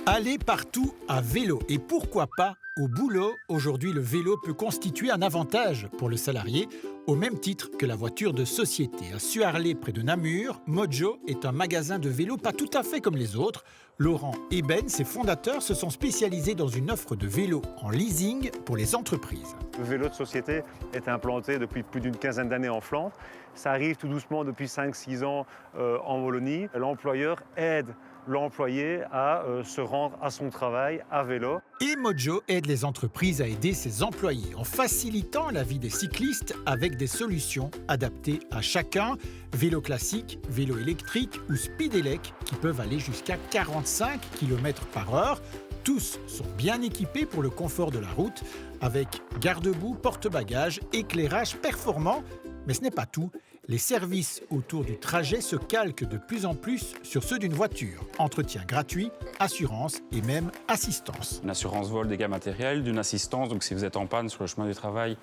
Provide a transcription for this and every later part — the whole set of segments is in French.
Aller partout à vélo et pourquoi pas au boulot. Aujourd'hui, le vélo peut constituer un avantage pour le salarié au même titre que la voiture de société. À Suarlé, près de Namur, Mojo est un magasin de vélos pas tout à fait comme les autres. Laurent et Ben, ses fondateurs, se sont spécialisés dans une offre de vélos en leasing pour les entreprises. Le vélo de société est implanté depuis plus d'une quinzaine d'années en Flandre. Ça arrive tout doucement depuis 5-6 ans en Wallonie. L'employeur aide l'employé à se rendre à son travail à vélo. Et Mojo aide les entreprises à aider ses employés en facilitant la vie des cyclistes avec des solutions adaptées à chacun. Vélo classique, vélo électrique ou speedelec qui peuvent aller jusqu'à 45 km/h. Tous sont bien équipés pour le confort de la route avec garde-boue, porte-bagages, éclairage performant. Mais ce n'est pas tout. Les services autour du trajet se calquent de plus en plus sur ceux d'une voiture. Entretien gratuit, assurance et même assistance. Une assurance vol, dégâts matériels, d'une assistance. Donc si vous êtes en panne sur le chemin du travail,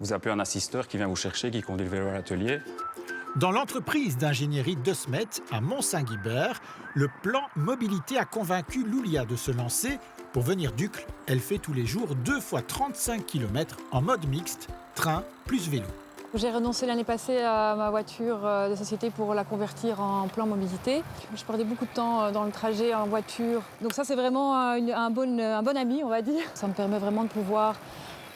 vous appelez un assisteur qui vient vous chercher, qui conduit le vélo à l'atelier. Dans l'entreprise d'ingénierie de Smet, à Mont-Saint-Guibert, le plan mobilité a convaincu Loulia de se lancer. Pour venir d'Uccle, elle fait tous les jours 2 fois 35 km en mode mixte, train plus vélo. J'ai renoncé l'année passée à ma voiture de société pour la convertir en plan mobilité. Je perdais beaucoup de temps dans le trajet en voiture. Donc ça, c'est vraiment un bon ami, on va dire. Ça me permet vraiment de pouvoir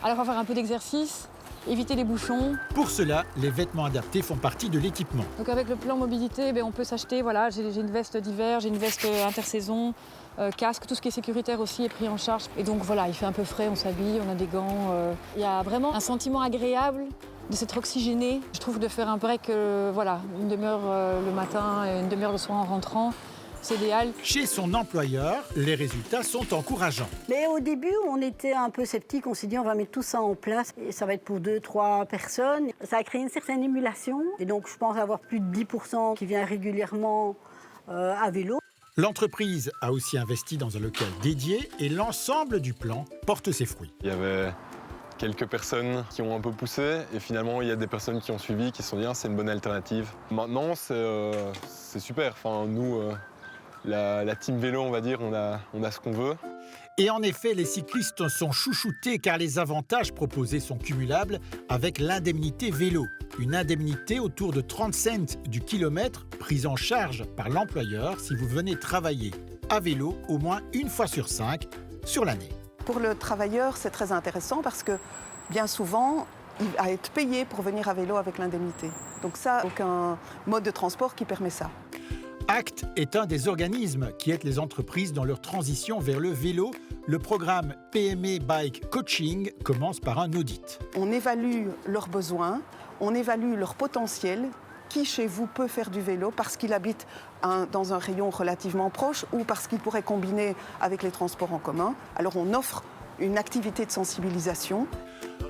à la fois faire un peu d'exercice, éviter les bouchons. Pour cela, les vêtements adaptés font partie de l'équipement. Donc avec le plan mobilité, on peut s'acheter, voilà, j'ai une veste d'hiver, j'ai une veste intersaison, casque, tout ce qui est sécuritaire aussi est pris en charge. Et donc voilà, il fait un peu frais, on s'habille, on a des gants. Il y a vraiment un sentiment agréable de s'être oxygéné. Je trouve de faire un break, une demi-heure le matin et une demi-heure le soir en rentrant. C'est idéal. Chez son employeur, les résultats sont encourageants. Mais au début, on était un peu sceptiques. On s'est dit, on va mettre tout ça en place. Et ça va être pour 2-3 personnes. Ça a créé une certaine émulation. Et donc, je pense avoir plus de 10% qui vient régulièrement à vélo. L'entreprise a aussi investi dans un local dédié et l'ensemble du plan porte ses fruits. Il y avait quelques personnes qui ont un peu poussé et finalement, il y a des personnes qui ont suivi, qui se sont dit, c'est une bonne alternative. Maintenant, c'est super. Enfin, nous... La team vélo, on va dire, on a ce qu'on veut. Et en effet, les cyclistes sont chouchoutés car les avantages proposés sont cumulables avec l'indemnité vélo. Une indemnité autour de 30 cents du kilomètre prise en charge par l'employeur si vous venez travailler à vélo au moins une fois sur 5 sur l'année. Pour le travailleur, c'est très intéressant parce que bien souvent, il va être payé pour venir à vélo avec l'indemnité. Donc ça, aucun mode de transport qui permet ça. ACT est un des organismes qui aident les entreprises dans leur transition vers le vélo. Le programme PME Bike Coaching commence par un audit. On évalue leurs besoins, on évalue leur potentiel. Qui chez vous peut faire du vélo parce qu'il habite dans un rayon relativement proche ou parce qu'il pourrait combiner avec les transports en commun. Alors on offre une activité de sensibilisation.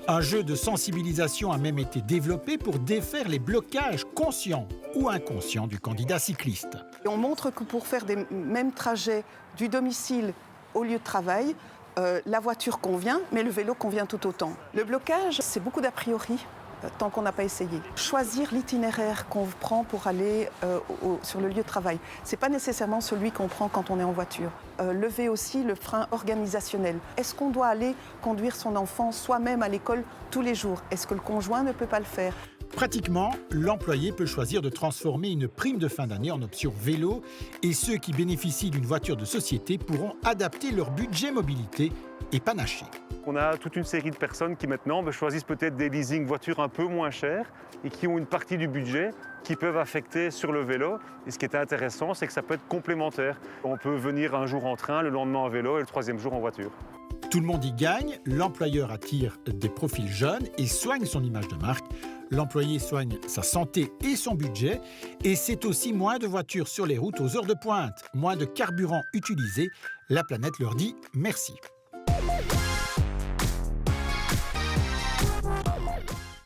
Un jeu de sensibilisation a même été développé pour défaire les blocages conscients ou inconscients du candidat cycliste. Et on montre que pour faire des mêmes trajets du domicile au lieu de travail, la voiture convient, mais le vélo convient tout autant. Le blocage, c'est beaucoup d'a priori, tant qu'on n'a pas essayé. Choisir l'itinéraire qu'on prend pour aller sur le lieu de travail, ce n'est pas nécessairement celui qu'on prend quand on est en voiture. Lever aussi le frein organisationnel. Est-ce qu'on doit aller conduire son enfant soi-même à l'école tous les jours? Est-ce que le conjoint ne peut pas le faire? Pratiquement, l'employé peut choisir de transformer une prime de fin d'année en option vélo et ceux qui bénéficient d'une voiture de société pourront adapter leur budget mobilité et panacher. On a toute une série de personnes qui maintenant choisissent peut-être des leasing voitures un peu moins chères et qui ont une partie du budget qui peuvent affecter sur le vélo. Et ce qui est intéressant, c'est que ça peut être complémentaire. On peut venir un jour en train, le lendemain en vélo et le troisième jour en voiture. Tout le monde y gagne, l'employeur attire des profils jeunes et soigne son image de marque. L'employé soigne sa santé et son budget. Et c'est aussi moins de voitures sur les routes aux heures de pointe, moins de carburant utilisé. La planète leur dit merci.